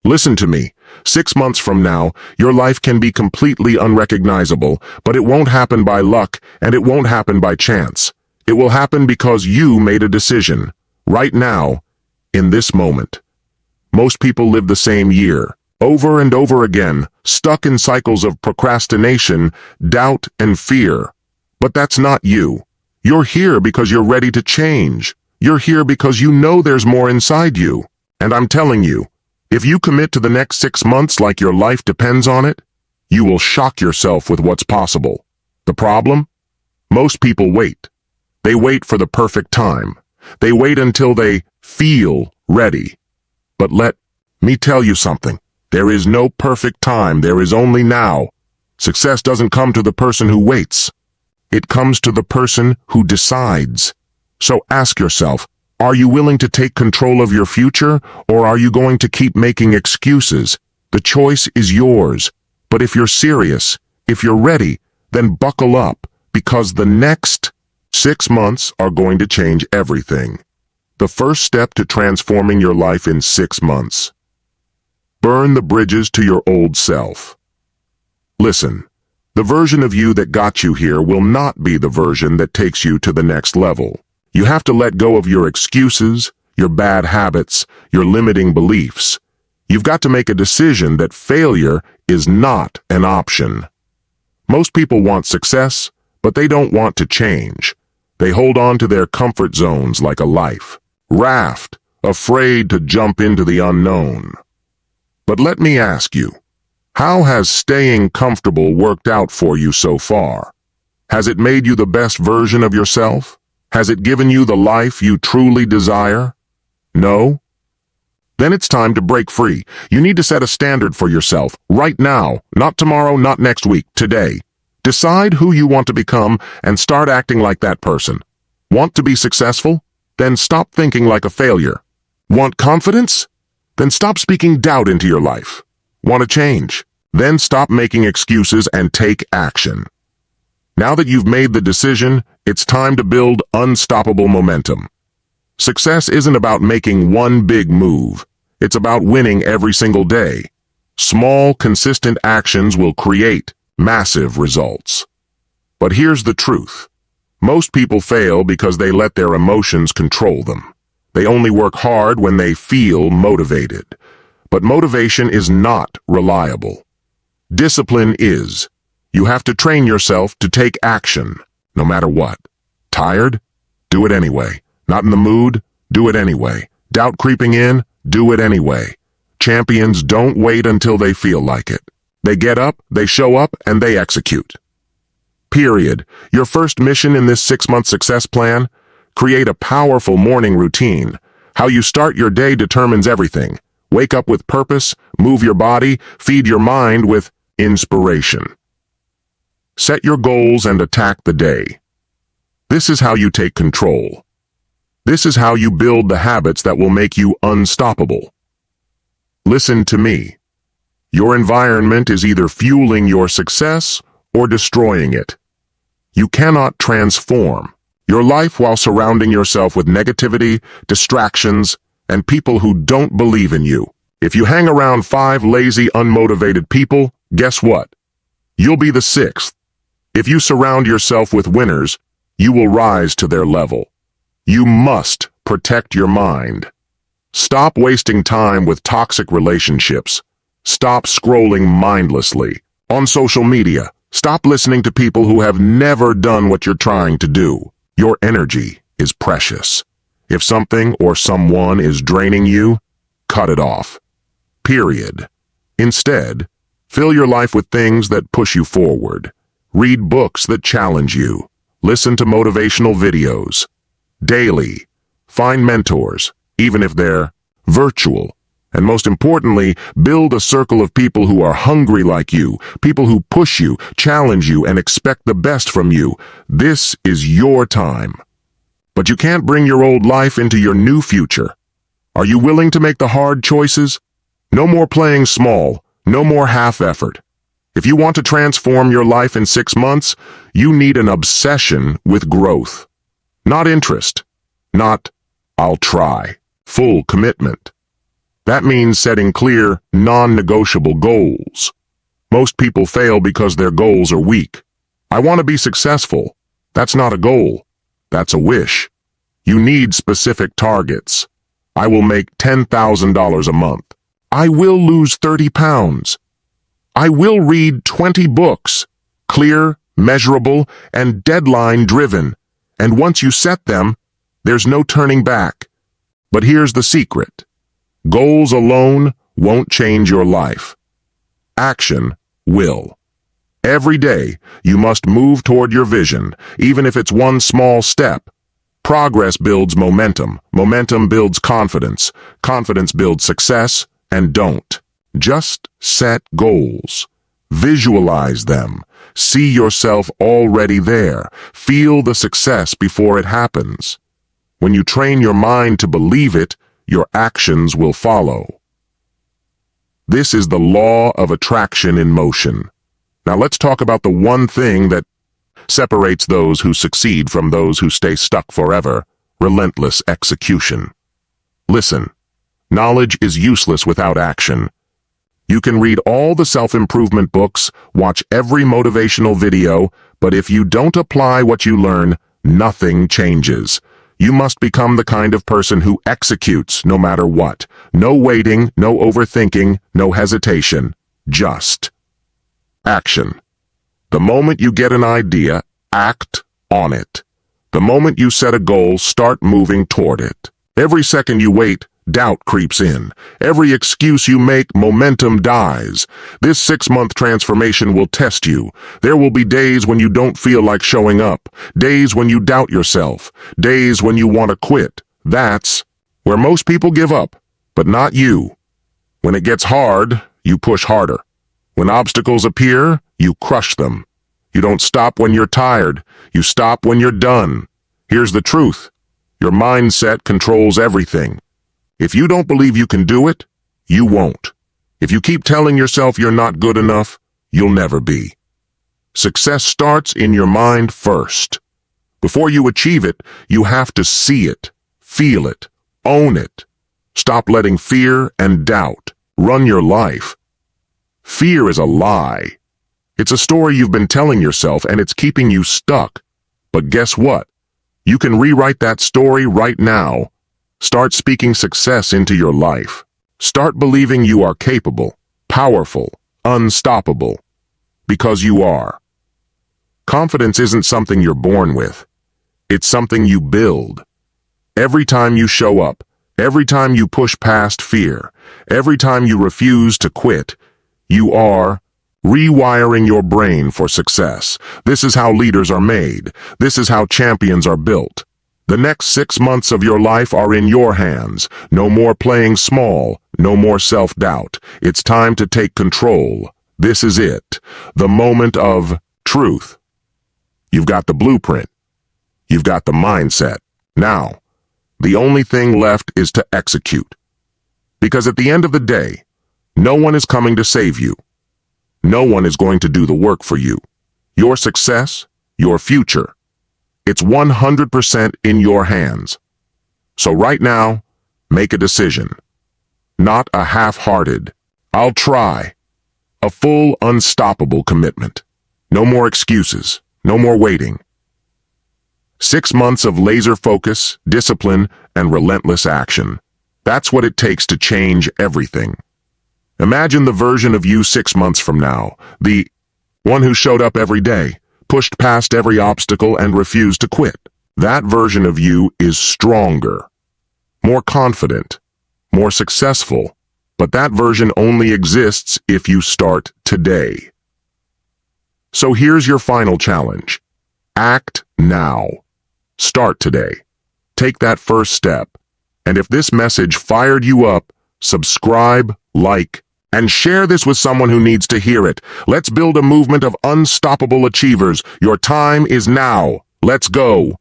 Listen to me. 6 months from now, your life can be completely unrecognizable, but it won't happen by luck and it won't happen by chance. It will happen because you made a decision. Right now, in this moment. Most people live the same year, over and over again, stuck in cycles of procrastination, doubt, and fear. But that's not you. You're here because you're ready to change. You're here because you know there's more inside you. And I'm telling you, if you commit to the next 6 months like your life depends on it, you will shock yourself with what's possible. The problem? Most people wait. They wait for the perfect time. They wait until they feel ready. But let me tell you something. There is no perfect time. There is only now. Success doesn't come to the person who waits. It comes to the person who decides. So ask yourself, are you willing to take control of your future, or are you going to keep making excuses? The choice is yours. But if you're serious, if you're ready, then buckle up, because the next 6 months are going to change everything. The first step to transforming your life in 6 months. Burn the bridges to your old self. Listen, the version of you that got you here will not be the version that takes you to the next level. You have to let go of your excuses, your bad habits, your limiting beliefs. You've got to make a decision that failure is not an option. Most people want success, but they don't want to change. They hold on to their comfort zones like a life raft, afraid to jump into the unknown. But let me ask you, how has staying comfortable worked out for you so far? Has it made you the best version of yourself? Has it given you the life you truly desire? No? Then it's time to break free. You need to set a standard for yourself, right now, not tomorrow, not next week, today. Decide who you want to become and start acting like that person. Want to be successful? Then stop thinking like a failure. Want confidence? Then stop speaking doubt into your life. Want to change? Then stop making excuses and take action. Now that you've made the decision, it's time to build unstoppable momentum. Success isn't about making one big move. It's about winning every single day. Small, consistent actions will create massive results. But here's the truth. Most people fail because they let their emotions control them. They only work hard when they feel motivated. But motivation is not reliable. Discipline is. You have to train yourself to take action, no matter what. Tired? Do it anyway. Not in the mood? Do it anyway. Doubt creeping in? Do it anyway. Champions don't wait until they feel like it. They get up, they show up, and they execute. Period. Your first mission in this 6-month success plan? Create a powerful morning routine. How you start your day determines everything. Wake up with purpose, move your body, feed your mind with inspiration. Set your goals and attack the day. This is how you take control. This is how you build the habits that will make you unstoppable. Listen to me. Your environment is either fueling your success or destroying it. You cannot transform your life while surrounding yourself with negativity, distractions, and people who don't believe in you. If you hang around 5 lazy, unmotivated people, guess what? You'll be the 6th. If you surround yourself with winners, you will rise to their level. You must protect your mind. Stop wasting time with toxic relationships. Stop scrolling mindlessly on social media. Stop listening to people who have never done what you're trying to do. Your energy is precious. If something or someone is draining you, cut it off. Period. Instead, fill your life with things that push you forward. Read books that challenge you. Listen to motivational videos. Daily. Find mentors, even if they're virtual. And most importantly, build a circle of people who are hungry like you, people who push you, challenge you, and expect the best from you. This is your time. But you can't bring your old life into your new future. Are you willing to make the hard choices? No more playing small, no more half effort. If you want to transform your life in 6 months, you need an obsession with growth. Not interest. Not, I'll try. Full commitment. That means setting clear, non-negotiable goals. Most people fail because their goals are weak. I want to be successful. That's not a goal. That's a wish. You need specific targets. I will make $10,000 a month. I will lose 30 pounds. I will read 20 books. Clear, measurable, and deadline-driven. And once you set them, there's no turning back. But here's the secret. Goals alone won't change your life. Action will. Every day, you must move toward your vision, even if it's one small step. Progress builds momentum. Momentum builds confidence. Confidence builds success. And don't. Just set goals. Visualize them. See yourself already there. Feel the success before it happens. When you train your mind to believe it, your actions will follow. This is the law of attraction in motion. Now let's talk about the one thing that separates those who succeed from those who stay stuck forever: relentless execution. Listen, knowledge is useless without action. You can read all the self-improvement books, watch every motivational video, but if you don't apply what you learn, nothing changes. You must become the kind of person who executes no matter what. No waiting, no overthinking, no hesitation. Just action. The moment you get an idea, act on it. The moment you set a goal, start moving toward it. Every second you wait, doubt creeps in. Every excuse you make, momentum dies. This 6-month transformation will test you. There will be days when you don't feel like showing up. Days when you doubt yourself. Days when you want to quit. That's where most people give up, but not you. When it gets hard, you push harder. When obstacles appear, you crush them. You don't stop when you're tired. You stop when you're done. Here's the truth. Your mindset controls everything. If you don't believe you can do it, you won't. If you keep telling yourself you're not good enough, you'll never be. Success starts in your mind first. Before you achieve it, you have to see it, feel it, own it. Stop letting fear and doubt run your life. Fear is a lie. It's a story you've been telling yourself, and it's keeping you stuck. But guess what? You can rewrite that story right now. Start speaking success into your life. Start believing you are capable, powerful, unstoppable. Because you are. Confidence isn't something you're born with. It's something you build. Every time you show up, every time you push past fear, every time you refuse to quit, you are rewiring your brain for success. This is how leaders are made. This is how champions are built. The next 6 months of your life are in your hands. No more playing small, no more self-doubt. It's time to take control. This is it, the moment of truth. You've got the blueprint. You've got the mindset. Now, the only thing left is to execute. Because at the end of the day, no one is coming to save you. No one is going to do the work for you. Your success, your future, it's 100% in your hands. So right now, make a decision. Not a half-hearted, I'll try. A full, unstoppable commitment. No more excuses. No more waiting. 6 months of laser focus, discipline, and relentless action. That's what it takes to change everything. Imagine the version of you 6 months from now, the one who showed up every day, pushed past every obstacle, and refused to quit. That version of you is stronger, more confident, more successful, but that version only exists if you start today. So here's your final challenge. Act now. Start today. Take that first step. And if this message fired you up, subscribe, like, and share this with someone who needs to hear it. Let's build a movement of unstoppable achievers. Your time is now. Let's go.